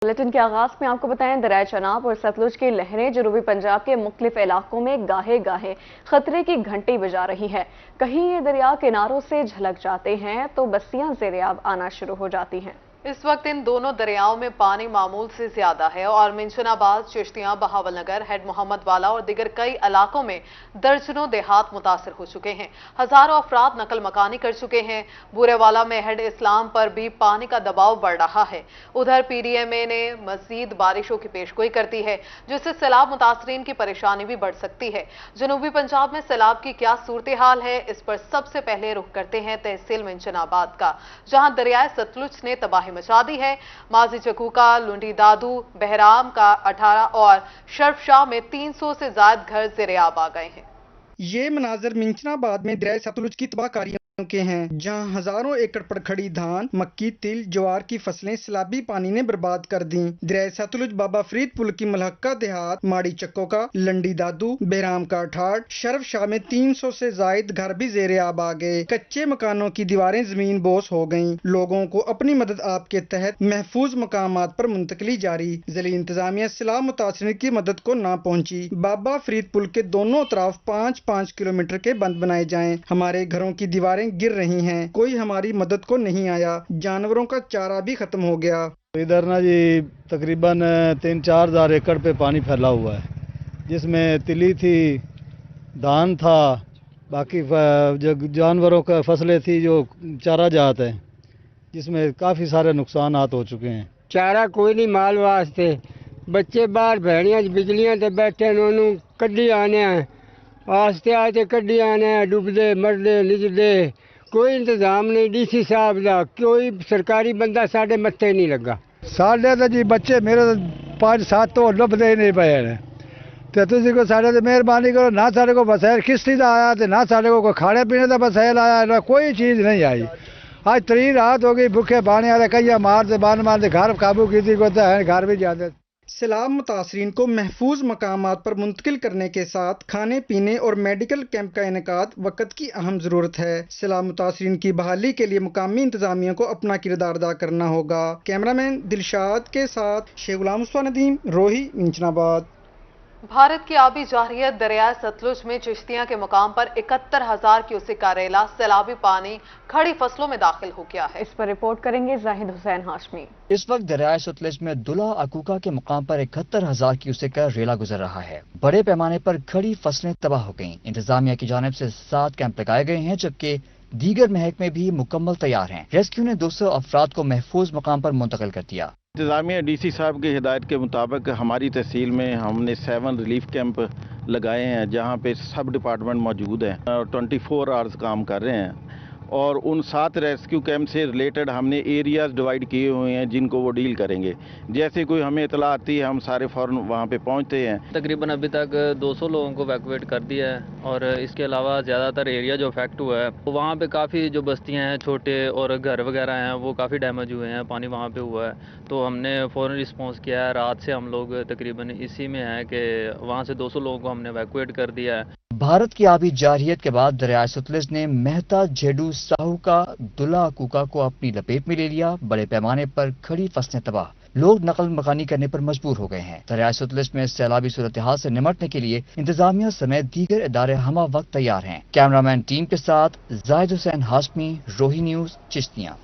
Bulletin के आगाज में आपको बताएं, दरिया चनाब और सतलुज की लहरें जनूबी पंजाब के मुख्तलिफ इलाकों में गाहे गाहे खतरे की घंटी बजा रही है। कहीं ये दरिया किनारों से झलक जाते हैं तो बस्तियां ज़ेर-ए-आब आना शुरू हो जाती हैं। इस वक्त इन दोनों दरियाओं में पानी मामूल से ज्यादा है और मिंशनाबाद, चिश्तियां, बहावल नगर, हेड मोहम्मद वाला और दीगर कई इलाकों में दर्जनों देहात मुतासर हो चुके हैं। हजारों अफराद नकल मकानी कर चुके हैं। बूरेवाला में हेड इस्लाम पर भी पानी का दबाव बढ़ रहा है। उधर PDMA ने मजीद बारिशों की पेशगोई करती है, जिससे सैलाब मुतासरीन की परेशानी भी बढ़ सकती है। जनूबी पंजाब में सैलाब की क्या सूरत हाल है, इस पर सबसे पहले रुख करते हैं तहसील मिंशनाबाद का, जहां दरियाए सतलुज ने तबाही मचा दी है। माजी चकूका, लुंडी दादू, बहराम का 18 और शर्फशाह में 300 से ज्यादा घर ज़ेर-ए-आब आ गए हैं। ये मनाजर मिंशनाबाद में दरिया सतलुज की तबाहकारियों के हैं, जहां हजारों एकड़ पर खड़ी धान, मक्की, तिल, ज्वार की फसलें सैलाबी पानी ने बर्बाद कर दी। दरिया सतलुज बाबा फरीद पुल की मलहक्का देहात, माड़ी चक्को का, लंडी दादू, बहराम का 18, शर्फशाह में 300 से जायद घर भी ज़ेर-ए-आब आ गए। कच्चे मकानों की दीवारें जमीन बोस हो गईं। लोगों को अपनी मदद आपके तहत महफूज मकामात पर मुंतकली जारी। जिला इंतजामिया सैलाब मुतासरीन की मदद को ना पहुंची। बाबा फरीद पुल के दोनों तरफ 5-5 किलोमीटर के बंद बनाए जाएं। हमारे घरों की दीवारें गिर रही हैं, कोई हमारी मदद को नहीं आया। जानवरों का चारा भी खत्म हो गया। इधर ना जी तकरीबन 3-4 हज़ार एकड़ पे पानी फैला हुआ है, जिसमें तिली थी, धान था, बाकी जो जानवरों का फसलें थी जो चारा जात है, जिसमें काफ़ी सारे नुकसानात हो चुके हैं। चारा कोई नहीं माल वास्ते, बच्चे बाहर भैड़ियां बिजलियां ते बैठे उन्होंने कड्डी आने आस्ते आते कड्डी आने, डुबदे मरदे निजदे, कोई इंतजाम नहीं। DC साहब का कोई सरकारी बंदा साढ़े मत्थे नहीं लगा। साढ़े तो जी बच्चे मेरे 5-7 तो लभदे ही नहीं पे ने, तो तुसी को साढ़े ते मेहरबानी करो ना, साढ़े को वसैल किश्ती का आया तो ना साढ़े को खाने पीने का वसैल आया, ना कोई चीज़ नहीं आई। आज 3 रात हो गई भूखे पानी वाले कई मारते मारते घर काबू की को तो है घर भी जाते। सैलाब मुतासरीन को महफूज मकामात पर मुंतकिल करने के साथ खाने पीने और मेडिकल कैंप का इनेकाद वक्त की अहम जरूरत है। सैलाब मुतासरीन की बहाली के लिए मुकामी इंतजामिया को अपना किरदार अदा करना होगा। कैमरामैन दिलशाद के साथ शेख गुलाम नदीम, रोही, मिंशनाबाद। भारत की आबी जारियत दरिया सतलुज में चिश्तियां के मुकाम पर 71,000 क्यूसेक का रेला सैलाबी पानी खड़ी फसलों में दाखिल हो गया है। इस पर रिपोर्ट करेंगे जाहिद हुसैन हाशमी। इस वक्त दरिया सतलुज में दुला अकूका के मुकाम पर 71,000 क्यूसेक का रेला गुजर रहा है। बड़े पैमाने पर खड़ी फसलें तबाह हो गईं। इंतजामिया की जानिब से 7 कैंप लगाए गए हैं, जबकि दीगर महकमे भी मुकम्मल तैयार हैं। रेस्क्यू ने 200 अफराद को महफूज मकाम पर मुंतकिल कर दिया। इंतजामिया DC साहब की हिदायत के मुताबिक हमारी तहसील में हमने 7 रिलीफ कैंप लगाए हैं, जहां पे सब डिपार्टमेंट मौजूद हैं और 24 आवर्स काम कर रहे हैं। और उन 7 रेस्क्यू कैंप से रिलेटेड हमने एरियाज डिवाइड किए हुए हैं जिनको वो डील करेंगे। जैसे कोई हमें इतला आती है हम सारे फौरन वहाँ पे पहुँचते हैं। तकरीबन अभी तक 200 लोगों को वैक्यूएट कर दिया है और इसके अलावा ज़्यादातर एरिया जो अफेक्ट हुआ है वहाँ पे काफ़ी जो बस्तियाँ हैं छोटे और घर वगैरह हैं वो काफ़ी डैमेज हुए हैं, पानी वहाँ पे हुआ है। तो हमने फ़ौरन रिस्पॉन्स किया है। रात से हम लोग तकरीबन इसी में हैं कि वहाँ से 200 लोगों को हमने वैक्यूएट कर दिया है। भारत की आबी जारियत के बाद दरिया सतलुज ने मेहता, झेडू, साहू का, दुला अकूका को अपनी लपेट में ले लिया। बड़े पैमाने पर खड़ी फसलें तबाह, लोग नकल मकानी करने पर मजबूर हो गए हैं। दरिया सतलुज में सैलाबी सूरत हाल से निमटने के लिए इंतजामिया समेत दीगर इदारे हमा वक्त तैयार हैं। कैमरामैन टीम के साथ जाहिद हुसैन हाशमी, रोही न्यूज, चिश्तियां।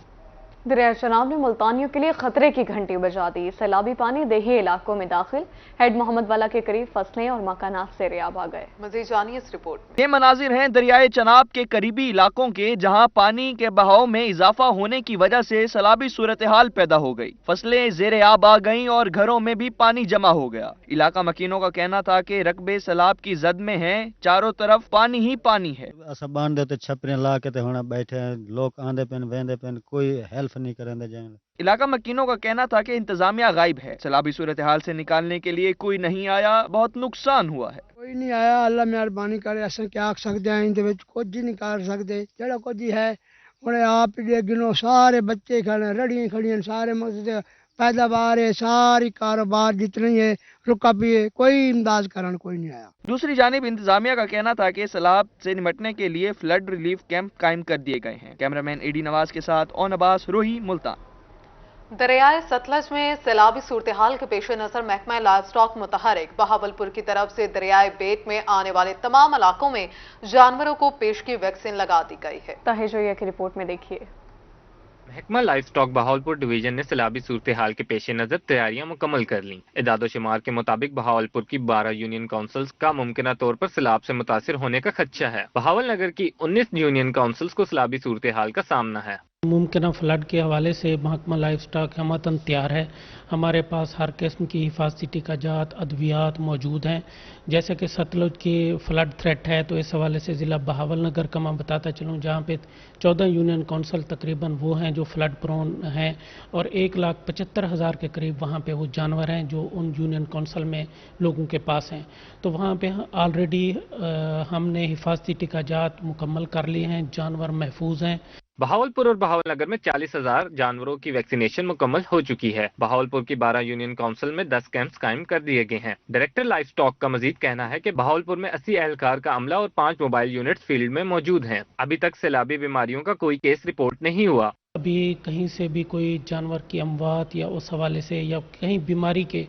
दरिया चनाब ने मुल्तानियों के लिए खतरे की घंटी बजा दी। सैलाबी पानी देही इलाकों में दाखिल, हेड मोहम्मद वाला के करीब फसलें और मकानात ज़ेर-ए-आब आ गए। मज़ीद जानिए इस रिपोर्ट में। ये मनाजिर हैं दरियाए चनाब के करीबी इलाकों के, जहां पानी के बहाव में इजाफा होने की वजह से सैलाबी सूरत हाल पैदा हो गई। फसलें ज़ेर-ए-आब आ गईं और घरों में भी पानी जमा हो गया। इलाका मकीनों का कहना था कि रकबे सैलाब की जद में हैं, चारों तरफ पानी ही पानी है। बांध देते छपरे ला के बैठे लोग आंदे पेन वेंदे पेन, कोई हेल्प नहीं करेंगे जाएंगे। इलाका मकीनों का कहना था कि इंतजामिया गायब है, सैलाबी सूरत हाल से निकालने के लिए कोई नहीं आया, बहुत नुकसान हुआ है। कोई नहीं आया, अल्लाह मेहरबानी करे। असें क्या आख सकते हैं, इनदे विच कुछ नहीं कर सकते। जेड़ा कुछ है हुणे आप गिनो, सारे बच्चे खड़े, रड़ियां खड़ियां, सारे मकसद पैदावार है, सारी कारोबार जितनी है रुका पिए, कोई इमदाद करन कोई नहीं आया। दूसरी जानिब इंतजामिया का कहना था कि सैलाब से निपटने के लिए फ्लड रिलीफ कैंप कायम कर दिए गए हैं। कैमरामैन AD नवाज के साथ ओन अब्बास, रोही, मुल्तान। दरियाए सतलज में सैलाबी सूरत-ए-हाल के पेश नजर महकमा लाइव स्टॉक मुतहरिक बहावलपुर की तरफ से दरियाए बेट में आने वाले तमाम इलाकों में जानवरों को पेशगी वैक्सीन लगा दी गई है। ताहिर जोया की रिपोर्ट में देखिए। महकमा लाइव स्टॉक बहावलपुर डिवीजन ने सैलाबी सूरत हाल के पेश नजर तैयारियां मुकम्मल कर लीं। इदादो शुमार के मुताबिक बहावलपुर की 12 यूनियन काउंसिल्स का मुमकिना तौर पर सैलाब से मुतासिर होने का खदशा है। बहावल नगर की 19 यूनियन काउंसिल्स को सैलाबी सूरत हाल का सामना है। मुमकिन फ्लड के हवाले से महकमा लाइफ स्टॉक हमतन तैयार है। हमारे पास हर किस्म की हिफाजती टीकाजात अद्वियात मौजूद हैं। जैसे कि सतलुज की फ्लड थ्रेट है तो इस हवाले से ज़िला बहावल नगर का मैं बताता चलूँ, जहाँ पे 14 यूनियन काउंसिल तकरीबन वो हैं जो फ्लड प्रोन हैं और 1,75,000 के करीब वहाँ पे वो जानवर हैं जो उन यूनियन काउंसिल में लोगों के पास हैं। तो वहाँ पे ऑलरेडी हमने हिफाजती टीकाजात मुकम्मल कर लिए हैं, जानवर महफूज हैं। बहावलपुर और बहावल नगर में 40,000 जानवरों की वैक्सीनेशन मुकम्मल हो चुकी है। बहावलपुर की 12 यूनियन काउंसिल में 10 कैंप्स कायम कर दिए गए हैं। डायरेक्टर लाइफ स्टॉक का मजीद कहना है कि बहावलपुर में 80 एहलकार का अमला और 5 मोबाइल यूनिट्स फील्ड में मौजूद हैं। अभी तक सैलाबी बीमारियों का कोई केस रिपोर्ट नहीं हुआ। अभी कहीं से भी कोई जानवर की अमवात या उस हवाले से या कहीं बीमारी के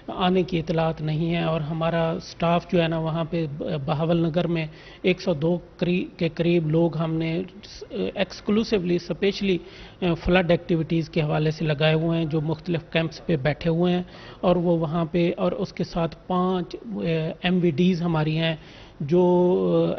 आने की इतलात नहीं है और हमारा स्टाफ जो है ना वहाँ पे बहावल नगर में 102 के करीब लोग हमने एक्सक्लूसिवली स्पेशली फ्लड एक्टिविटीज़ के हवाले से लगाए हुए हैं जो मुख्तलिफ कैंप्स पे बैठे हुए हैं और वो वहाँ पे और उसके साथ 5 MVDs हमारी हैं जो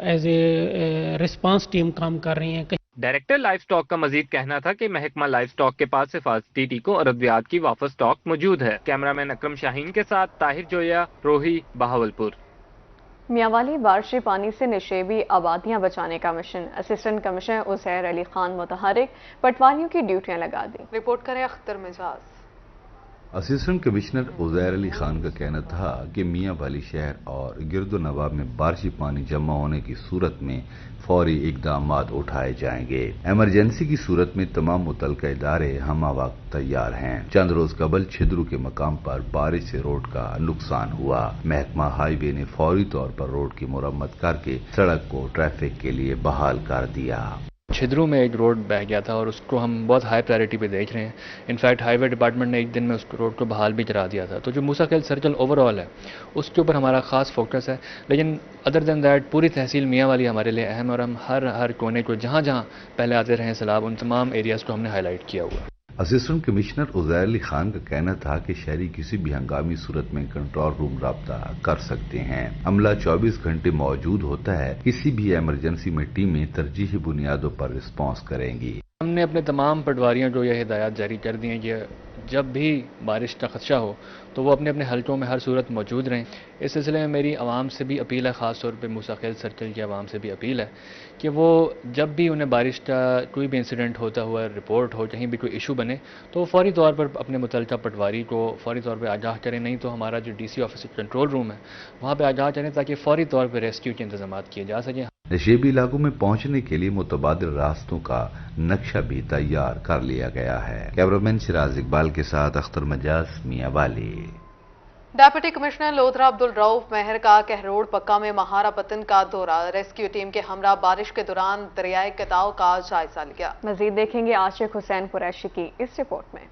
एज ए रिस्पांस टीम काम कर रही हैं। डायरेक्टर लाइफ स्टॉक का मजीद कहना था कि महकमा लाइफ स्टॉक के पास हिफाजती टीकों और अद्वियात की वापस स्टॉक मौजूद है। कैमरामैन अकरम शाहीन के साथ ताहिर जोया, रोही, बहावलपुर। मियांवाली बारिशी पानी से निशेबी आबादियां बचाने का मिशन। असिस्टेंट कमिश्नर उज़ैर अली खान मुतहरिक पटवारियों की ड्यूटियां लगा दी। रिपोर्ट करें अख्तर मिजाज। असिस्टेंट कमिश्नर उज़ैर अली खान का कहना था कि मियांवाली शहर और गिरदो नवाब में बारिशी पानी जमा होने की सूरत में फौरी इकदाम उठाए जाएंगे। इमरजेंसी की सूरत में तमाम मुतल्लिका इदारे हमा वक्त तैयार हैं। चंद रोज कबल छिद्रू के मकाम पर बारिश से रोड का नुकसान हुआ। महकमा हाईवे ने फौरी तौर पर रोड की मुरम्मत करके सड़क को ट्रैफिक के लिए बहाल कर दिया। छिद्रू में एक रोड बह गया था और उसको हम बहुत हाई प्रायोरिटी पे देख रहे हैं। इनफैक्ट हाईवे डिपार्टमेंट ने एक दिन में उस रोड को बहाल भी करा दिया था। तो जो मूसा खेल सर्कल ओवरऑल है उसके ऊपर हमारा खास फोकस है। लेकिन अदर देन दैट पूरी तहसील मियांवाली हमारे लिए अहम है और हम हर कोने को जहाँ जहाँ पहले आते रहे सैलाब उन तमाम एरियाज़ को हमने हाईलाइट किया हुआ है। असिस्टेंट कमिश्नर उज़ैर अली खान का कहना था कि शहरी किसी भी हंगामी सूरत में कंट्रोल रूम राब्ता कर सकते हैं। अमला 24 घंटे मौजूद होता है। किसी भी इमरजेंसी में टीमें तरजीही बुनियादों पर रिस्पॉन्स करेंगी। हमने अपने तमाम पटवारियों को यह हिदायत जारी कर दी हैं कि जब भी बारिश का खदशा हो तो वो अपने अपने हलकों में हर सूरत मौजूद रहें। इस सिलसिले में मेरी आवाम से भी अपील है, ख़ास तौर पे मूसा खेल सर्कल की आवाम से भी अपील है कि वो जब भी उन्हें बारिश का कोई भी इंसिडेंट होता हुआ रिपोर्ट हो, कहीं भी कोई इशू बने तो फौरी तौर पर अपने मुतल्लिका पटवारी को फौरी तौर पर आगाह करें। नहीं तो हमारा जो DC ऑफिस कंट्रोल रूम है वहाँ पर आगाह करें ताकि फौरी तौर पर रेस्क्यू के इंतजाम किए जा सकें। नशेबी इलाकों में पहुंचने के लिए मुतबादिल रास्तों का नक्शा भी तैयार कर लिया गया है। कैमरामैन सिराज इकबाल के साथ अख्तर मजाज, मियांवाली। डेप्यूटी कमिश्नर लोधरा अब्दुल रऊफ मेहर का कहरोड़ पक्का में महारा पतन का दौरा। रेस्क्यू टीम के हमरा बारिश के दौरान दरियाए कटाव का जायजा लिया। मजीद देखेंगे आशिक हुसैन कुरैशी की इस रिपोर्ट में।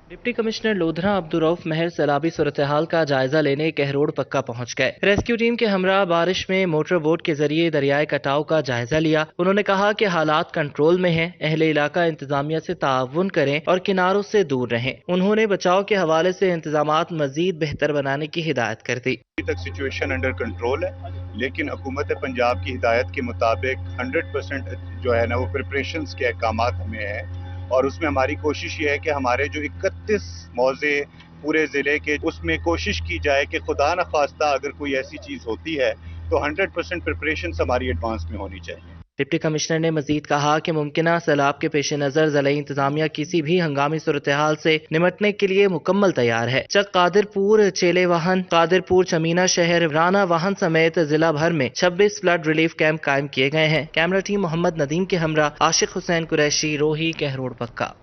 डिप्टी कमिश्नर लोधरा अब्दुल रऊफ महर सैलाबी सूरत हाल का जायजा लेने कहरोड़ पक्का पहुंच गए। रेस्क्यू टीम के हमरा बारिश में मोटर बोट के जरिए दरियाए कटाव का जायजा लिया। उन्होंने कहा कि हालात कंट्रोल में हैं, अहले इलाका इंतजामिया से ताउन करें और किनारों से दूर रहें। उन्होंने बचाव के हवाले से इंतजामात मजीद बेहतर बनाने की हिदायत कर दी। अभी तक सिचुएशन अंडर कंट्रोल है, लेकिन हुकूमत पंजाब की हिदायत के मुताबिक 100% जो है ना वो प्रिपरेशंस के अहकामात हमें है और उसमें हमारी कोशिश ये है कि हमारे जो 31 मौजे पूरे ज़िले के उसमें कोशिश की जाए कि खुदा न खास्ता अगर कोई ऐसी चीज़ होती है तो 100% प्रिपरेशंस हमारी एडवांस में होनी चाहिए। डिप्टी कमिश्नर ने मजीद कहा कि मुमकिना सैलाब के पेश नजर ज़िला इंतजामिया किसी भी हंगामी सूरत हाल से निमटने के लिए मुकम्मल तैयार है। चक कादिरपुर, चेले वाहन, कादिरपुर, चमीना शहर, राना वाहन समेत जिला भर में 26 फ्लड रिलीफ कैंप कायम किए गए हैं। कैमरा टीम मोहम्मद नदीम के हमरा आशिक हुसैन कुरैशी, रोही, कहरोड़ पक्का।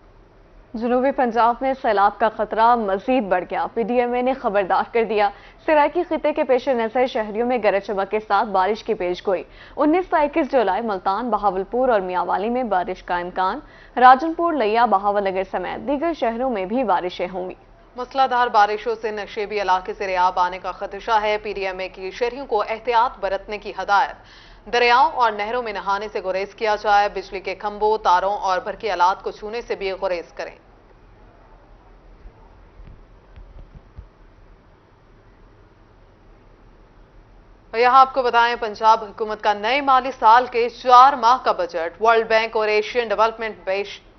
جنوبی پنجاب میں سیلاب کا خطرہ مزید بڑھ گیا۔ PDMA نے خبردار کر دیا۔ سرائکی خطے کے پیش نظر شہریوں میں گرج چمک کے ساتھ بارش کی پیش گوئی۔ 19 تا 21 جولائی ملتان، بہاولپور اور میاوالی میں بارش کا امکان۔ راجن پور، لیا، بہاول نگر سمیت دیگر شہروں میں بھی بارشیں ہوں گی۔ مسلح دھار بارشوں سے نشیبی علاقے سے ریاب آنے کا خدشہ ہے۔ PDMA کی شہریوں کو احتیاط برتنے کی ہدایت۔ دریاؤں اور نہروں میں نہانے سے گریز کیا جائے۔ بجلی کے کھمبوں، تاروں اور برقی آلات کو چھونے سے بھی گریز کریں۔ اور یہاں آپ کو بتائیں، پنجاب حکومت کا نئے مالی سال کے 4 ماہ کا بجٹ ورلڈ بینک اور ایشین ڈیولپمنٹ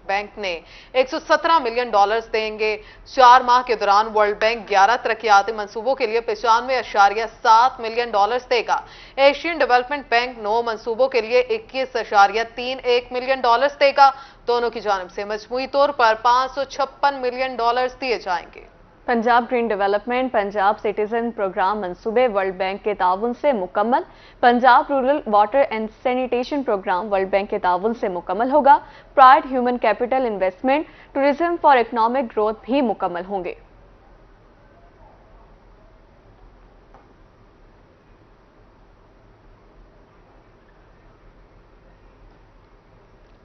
بینک نے $117 ملین دیں گے۔ 4 ماہ کے دوران ورلڈ بینک 11 ترقیاتی منصوبوں کے لیے $95.7 ملین دے گا۔ ایشین ڈیولپمنٹ بینک 9 منصوبوں کے لیے $21.31 ملین دے گا۔ دونوں کی جانب سے مجموعی طور پر $556 ملین دیے جائیں گے۔ Punjab green development, Punjab citizen programme منصوبے ورلڈ بینک کے تعاون سے مکمل۔ Punjab rural water and sanitation programme world bank کے تعاون سے مکمل ہوگا۔ Pride human capital investment, tourism for economic growth بھی مکمل ہوں گے۔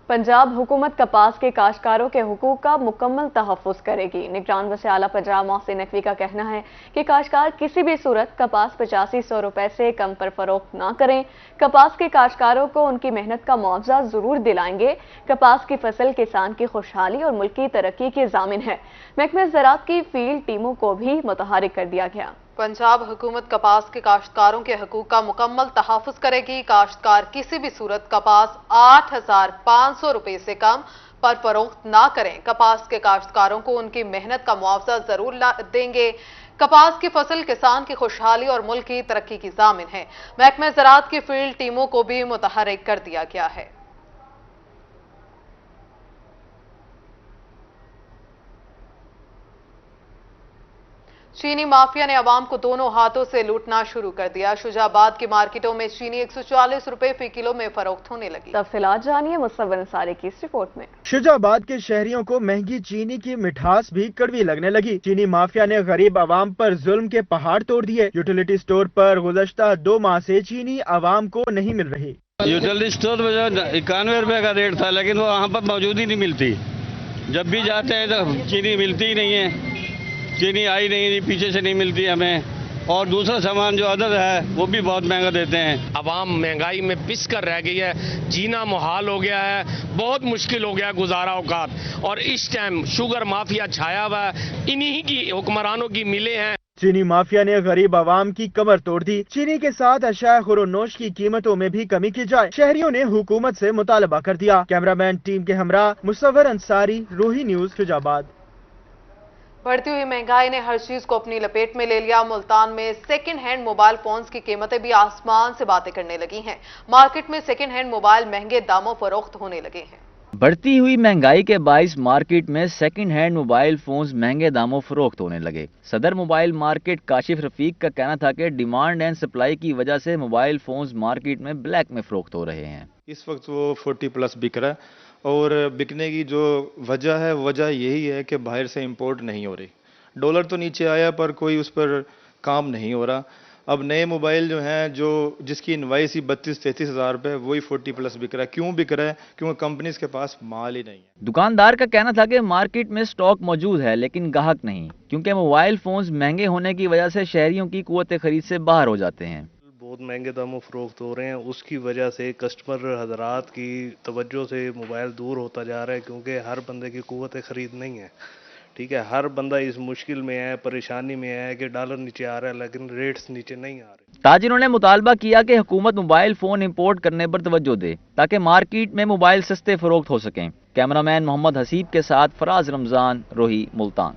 پنجاب حکومت کپاس کے کاشتکاروں کے حقوق کا مکمل تحفظ کرے گی۔ نگران وزیر اعلیٰ پنجاب محسن نقوی کا کہنا ہے کہ کاشتکار کسی بھی صورت کپاس 8500 روپے سے کم پر فروخت نہ کریں۔ کپاس کے کاشتکاروں کو ان کی محنت کا معاوضہ ضرور دلائیں گے۔ کپاس کی فصل کسان کی خوشحالی اور ملکی ترقی کی ضامن ہے۔ محکمہ زراعت کی فیلڈ ٹیموں کو بھی متحرک کر دیا گیا۔ پنجاب حکومت کپاس کے کاشتکاروں کے حقوق کا مکمل تحفظ کرے گی۔ کاشتکار کسی بھی صورت کپاس 8500 روپے سے کم پر فروخت نہ کریں۔ کپاس کے کاشتکاروں کو ان کی محنت کا معاوضہ ضرور دیں گے۔ کپاس کی فصل کسان کی خوشحالی اور ملک کی ترقی کی ضامن ہے۔ محکمہ زراعت کی فیلڈ ٹیموں کو بھی متحرک کر دیا گیا ہے۔ چینی مافیا نے عوام کو دونوں ہاتھوں سے لوٹنا شروع کر دیا۔ شجاع آباد کی مارکیٹوں میں چینی 140 روپے فی کلو میں فروخت ہونے لگی۔ تفصیلات جانیے مصور انصاری کی اس رپورٹ میں۔ شجاع آباد کے شہریوں کو مہنگی چینی کی مٹھاس بھی کڑوی لگنے لگی۔ چینی مافیا نے غریب عوام پر ظلم کے پہاڑ توڑ دیے۔ یوٹیلیٹی سٹور پر گزشتہ 2 ماہ سے چینی عوام کو نہیں مل رہی۔ یوٹیلیٹی سٹور میں 91 روپے کا ریٹ تھا، لیکن وہ وہاں پر موجود ہی نہیں ملتی۔ جب بھی جاتے ہیں تو چینی ملتی ہی نہیں ہے۔ چینی آئی نہیں، پیچھے سے نہیں ملتی ہمیں، اور دوسرا سامان جو ادر ہے وہ بھی بہت مہنگا دیتے ہیں۔ عوام مہنگائی میں پس کر رہ گئی ہے، جینا محال ہو گیا ہے، بہت مشکل ہو گیا گزارا اوقات، اور اس ٹائم شوگر مافیا چھایا ہوا ہے، انہی کی حکمرانوں کی ملیں ہیں۔ چینی مافیا نے غریب عوام کی کمر توڑ دی۔ چینی کے ساتھ اشیاء خور و نوش کی قیمتوں میں بھی کمی کی جائے۔ شہریوں نے حکومت سے مطالبہ کر دیا۔ کیمرامین ٹیم کے ہمراہ مصور انصاری، روہی نیوز، شجاع آباد۔ بڑھتی ہوئی مہنگائی نے ہر چیز کو اپنی لپیٹ میں لے لیا۔ ملتان میں سیکنڈ ہینڈ موبائل فونز کی قیمتیں بھی آسمان سے باتیں کرنے لگی ہیں۔ مارکیٹ میں سیکنڈ ہینڈ موبائل مہنگے داموں فروخت ہونے لگے ہیں۔ بڑھتی ہوئی مہنگائی کے باعث مارکیٹ میں سیکنڈ ہینڈ موبائل فونز مہنگے داموں فروخت ہونے لگے۔ صدر موبائل مارکیٹ کاشف رفیق کا کہنا تھا کہ ڈیمانڈ اینڈ سپلائی کی وجہ سے موبائل فونز مارکیٹ میں بلیک میں فروخت ہو رہے ہیں۔ اس وقت وہ 40+ بک رہا ہے، اور بکنے کی جو وجہ ہے یہی ہے کہ باہر سے امپورٹ نہیں ہو رہی۔ ڈالر تو نیچے آیا پر کوئی اس پر کام نہیں ہو رہا۔ اب نئے موبائل جو ہیں جس کی انوائس ہی 32-33 ہزار روپے، وہی 40+ بک رہا ہے۔ کیوں بک رہا ہے؟ کیونکہ کمپنیز کے پاس مال ہی نہیں ہے۔ دکاندار کا کہنا تھا کہ مارکیٹ میں سٹاک موجود ہے لیکن گاہک نہیں، کیونکہ موبائل فونز مہنگے ہونے کی وجہ سے شہریوں کی قوت خرید سے باہر ہو جاتے ہیں۔ بہت مہنگے داموں فروخت ہو رہے ہیں، اس کی وجہ سے کسٹمر حضرات کی توجہ سے موبائل دور ہوتا جا رہا ہے، کیونکہ ہر بندے کی قوت خرید نہیں ہے۔ ٹھیک ہے، ہر بندہ اس مشکل میں ہے، پریشانی میں ہے کہ ڈالر نیچے آ رہا ہے لیکن ریٹس نیچے نہیں آ رہے۔ تاجروں نے مطالبہ کیا کہ حکومت موبائل فون امپورٹ کرنے پر توجہ دے تاکہ مارکیٹ میں موبائل سستے فروخت ہو سکیں۔ کیمرامین محمد حسیب کے ساتھ فراز رمضان، روہی، ملتان۔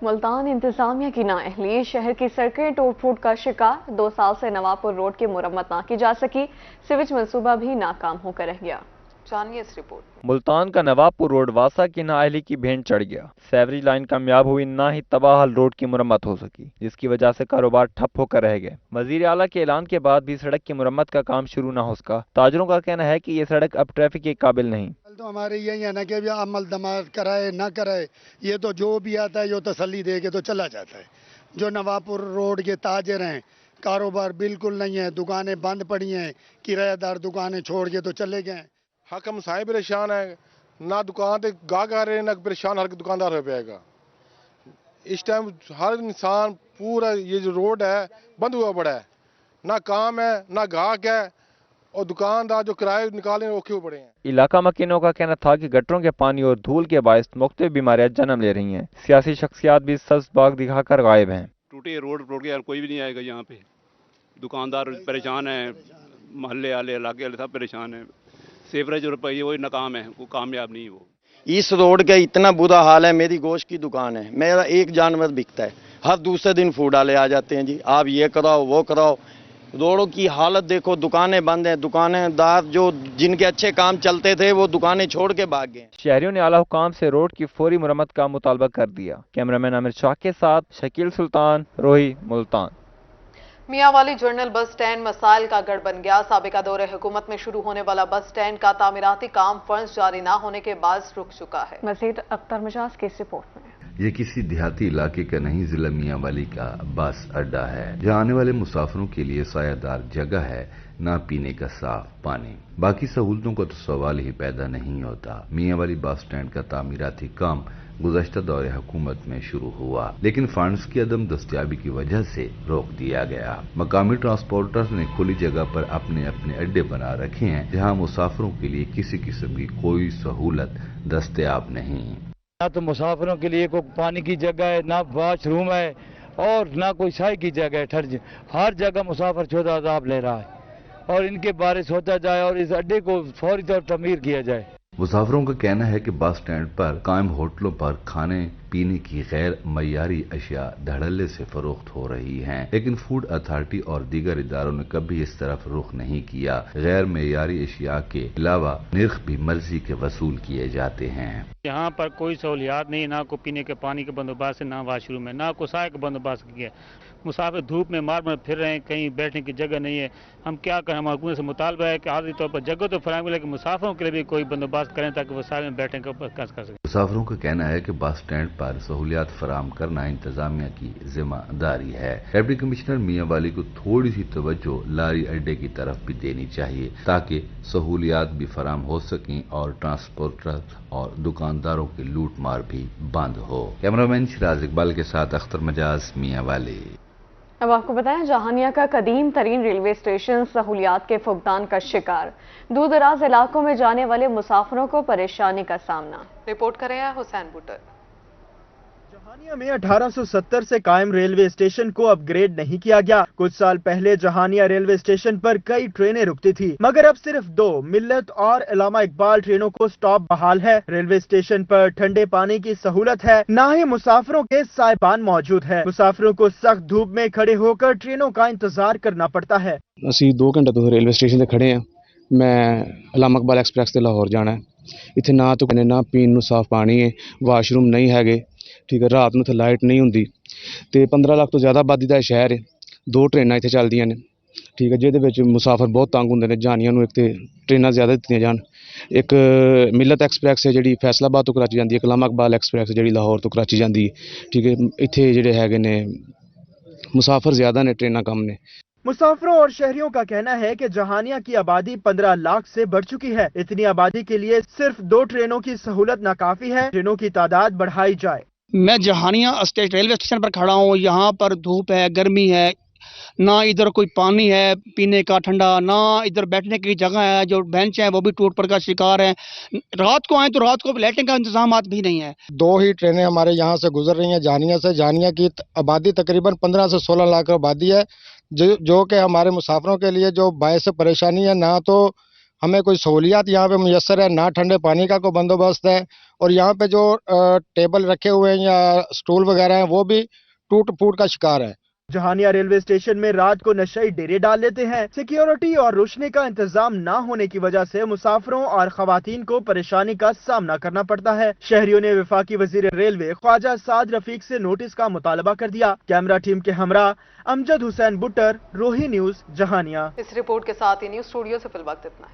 ملتان انتظامیہ کی نااہلی، شہر کی سڑکیں ٹوٹ پھوٹ کا شکار۔ 2 سال سے نوابپور روڈ کی مرمت نہ کی جا سکی، سیویج منصوبہ بھی ناکام ہو کر رہ گیا۔ جانیے اس رپورٹ۔ ملتان کا نوابپور روڈ واسا کی نااہلی کی بھینٹ چڑھ گیا۔ سیوریج لائن کامیاب ہوئی، نہ ہی تباہ حال روڈ کی مرمت ہو سکی، جس کی وجہ سے کاروبار ٹھپ ہو کر رہ گئے۔ وزیر اعلیٰ کے اعلان کے بعد بھی سڑک کی مرمت کا کام شروع نہ ہو سکا۔ تاجروں کا کہنا ہے کہ یہ سڑک اب ٹریفک کے قابل نہیں۔ तो हमारे यही है ना कि अभी अमल दमाद कराए ना कराए, ये तो जो भी आता है जो तसल्ली दे के तो चला जाता है। जो नवाबपुर रोड के ताजर हैं, कारोबार बिल्कुल नहीं है, दुकानें बंद पड़ी हैं, किराएदार दुकानें छोड़ के तो चले गए हैं। हकम साहिब परेशान है, ना दुकान पे गाहक आ रहे ना परेशान हर दुकानदार हो पाएगा। इस टाइम हर इंसान पूरा ये जो रोड है बंद हुआ पड़ा है, ना काम है ना गाहक है, और दुकानदार जो किराए निकालने औखे पड़े हैं। इलाका मकीनों का कहना था कि गटरों के पानी और धूल के बायस मुख्तलिफ बीमारियां जन्म ले रही हैं। सियासी शख्सियात भी सब्ज बाग दिखाकर गायब हैं। टूटे रोड के यार कोई भी नहीं आएगा यहाँ पे, दुकानदार परेशान है, मोहल्ले वाले इलाके वाले सब परेशान है। सेवरेज रुपये वही नाकाम है, वो कामयाब नहीं है। वो इस रोड का इतना बुरा हाल है, मेरी गोश्त की दुकान है, मेरा एक जानवर बिकता है, हर दूसरे दिन फूड वाले आ जाते हैं जी, आप ये कराओ वो कराओ। रोडों की हालत देखो, दुकानें बंद हैं, दुकानदार जो जिनके अच्छे काम चलते थे वो दुकानें छोड़ के भाग गए। शहरियों ने आला हुकाम से रोड की फौरी मुरम्मत का मुतालबा कर दिया। कैमरामैन आमिर शाह के साथ शकील सुल्तान, रोही, Multan. Mianwali journal bus stand मसाइल का गढ़ बन गया। साबिका दौरे हुकूमत में शुरू होने वाला बस स्टैंड का तामीराती काम फंड्स जारी न होने के बाद रुक चुका है। मजीद अख्तर मिजाज की इस रिपोर्ट में। ये किसी देहाती इलाके का नहीं, जिला मियांवाली का बस अड्डा है, जहाँ आने वाले मुसाफिरों के लिए सायादार जगह है, ना पीने का साफ पानी। बाकी सहूलतों का तो सवाल ही पैदा नहीं होता। मियांवाली बस स्टैंड का तामीराती काम गुज़श्ता दौरे हुकूमत में शुरू हुआ, लेकिन फंड्स की अदम दस्तयाबी की वजह से रोक दिया गया। मकामी ट्रांसपोर्टर्स ने खुली जगह पर अपने अपने अड्डे बना रखे हैं, जहां मुसाफिरों के लिए किसी किस्म की कोई सहूलत दस्तयाब नहीं। ना तो मुसाफिरों के लिए कोई पानी की जगह है, ना वॉशरूम है, और ना कोई चाय की जगह है। हर जगह मुसाफिर छोटा अजाब ले रहा है, और इनके बारे सोचा जाए और इस अड्डे को फौरी तौर पर तमीर किया जाए। मुसाफिरों का कहना है कि बस स्टैंड पर कायम होटलों पर खाने पीने की गैर मयारी अशिया धड़ल्ले से फरोख्त हो रही हैं, लेकिन फूड अथॉरिटी और दीगर इदारों ने कभी इस तरफ रुख नहीं किया। गैर मयारी अशिया के अलावा निर्ख भी मर्जी के वसूल किए जाते हैं। यहाँ पर कोई सहूलियात नहीं, ना को पीने के पानी के बंदोबस्त है, ना वाशरूम है, ना को साय का बंदोबस्त किया। मुसाफिर धूप में मार मार फिर रहे हैं, कहीं बैठने की जगह नहीं है। हम क्या करें, हमारे हुकूमत से मुतालबा है कि आर्जी तौर पर जगह तो फराहम लेकिन मुसाफिरों के लिए भी कोई बंदोबस्त करें ताकि वो सारे में बैठने का कर सकें। मुसाफिरों का कहना है कि बस स्टैंड पर सहूलियात फराहम करना इंतजामिया की जिम्मेदारी है। डिप्टी कमिश्नर मियांवाली को थोड़ी सी तवज्जो लारी अड्डे की तरफ भी देनी चाहिए, ताकि सहूलियात भी फराहम हो सकें और ट्रांसपोर्टर और दुकानदारों की लूट मार भी बंद हो। कैमरामैन शिराज इकबाल के साथ अख्तर मजाज, मियांवाली। अब आपको बताएं, जहानिया का कदीम तरीन रेलवे स्टेशन सहूलियात के फुकदान का शिकार। दूर दराज इलाकों में जाने वाले मुसाफिरों को परेशानी का सामना। रिपोर्ट कर रहे हैं हुसैन बुटर। जहानिया में 1870 से कायम रेलवे स्टेशन को अपग्रेड नहीं किया गया। कुछ साल पहले जहानिया रेलवे स्टेशन पर कई ट्रेनें रुकती थी, मगर अब सिर्फ 2 मिल्लत और अल्लामा इकबाल ट्रेनों को स्टॉप बहाल है। रेलवे स्टेशन पर ठंडे पानी की सहूलत है, न ही मुसाफिरों के साइबान मौजूद है। मुसाफिरों को सख्त धूप में खड़े होकर ट्रेनों का इंतजार करना पड़ता है। ਅਸੀਂ 2 घंटे तो रेलवे स्टेशन से खड़े हैं। मैं अल्लामा इकबाल एक्सप्रेस से लाहौर जाना है। इतने ना तो कहने ना पीने साफ पानी है, वाशरूम नहीं है, ठीक है, रात ਨੂੰ लाइट नहीं होंगी। तो 15 ਲੱਖ ਤੋਂ ਜ਼ਿਆਦਾ ਆਬਾਦੀ ਦਾ ਸ਼ਹਿਰ ਹੈ। 2 ट्रेनां ਇੱਥੇ ਚੱਲਦੀਆਂ ਨੇ, ठीक है, ਜਿਹਦੇ ਵਿੱਚ ਮੁਸਾਫਰ ਬਹੁਤ ਤੰਗ ਹੁੰਦੇ ਨੇ। ਜਾਨੀਆਂ ਨੂੰ ਇੱਕ ਤੇ ट्रेनां ਜ਼ਿਆਦਾ ਦਿੱਤੀਆਂ ਜਾਣ। ਇੱਕ ਮਿਲਤ ਐਕਸਪ੍ਰੈਸ ਹੈ ਜਿਹੜੀ ਫੈਸਲਾਬਾਦ ਤੋਂ ਕਰਾਚੀ ਜਾਂਦੀ ਹੈ, ਅल्लामा इकबाल एक्सप्रेस ਜਿਹੜੀ ਲਾਹੌਰ ਤੋਂ ਕਰਾਚੀ ਜਾਂਦੀ ਹੈ, ठीक है। ਇੱਥੇ ਜਿਹੜੇ ਹੈਗੇ ਨੇ मुसाफिर ज़्यादा ने, ट्रेनां कम ने। मुसाफिरों और शहरियों का कहना है कि जहानिया की आबादी 15 लाख से बढ़ चुकी है। इतनी आबादी के लिए सिर्फ 2 ट्रेनों की सहूलत नाकाफी है। ट्रेनों की तादाद बढ़ाई जाए। मैं जहानिया रेलवे स्टेशन पर खड़ा हूँ। यहाँ पर धूप है, गर्मी है, ना इधर कोई पानी है पीने का ठंडा, ना इधर बैठने की जगह है। जो बेंच है वो भी टूट पड़ का शिकार है। रात को आए तो रात को लाइटिंग का इंतजाम भी नहीं है। 2 ही ट्रेनें हमारे यहाँ से गुजर रही हैं जहानिया से। जहानिया की आबादी तकरीबन 15 से 16 लाख आबादी है, जो कि हमारे मुसाफिरों के लिए जो बायस परेशानी है। ना तो हमें कोई सहूलियात यहाँ पे मुयस्सर है, ना ठंडे पानी का कोई बंदोबस्त है, और यहाँ पे जो टेबल रखे हुए हैं या स्टूल वगैरह हैं वो भी टूट फूट का शिकार है। जहानिया रेलवे स्टेशन में रात को नशाई डेरे डाल लेते हैं। सिक्योरिटी और रोशनी का इंतजाम न होने की वजह से मुसाफिरों और खवातीन को परेशानी का सामना करना पड़ता है। शहरियों ने वफाकी वजीर रेलवे ख्वाजा साद रफीक से नोटिस का मुतालबा कर दिया। कैमरा टीम के हमरा अमजद हुसैन बुटर, रोही न्यूज, जहानिया। इस रिपोर्ट के साथ ही न्यूज स्टूडियो से फिल वक्त इतना है।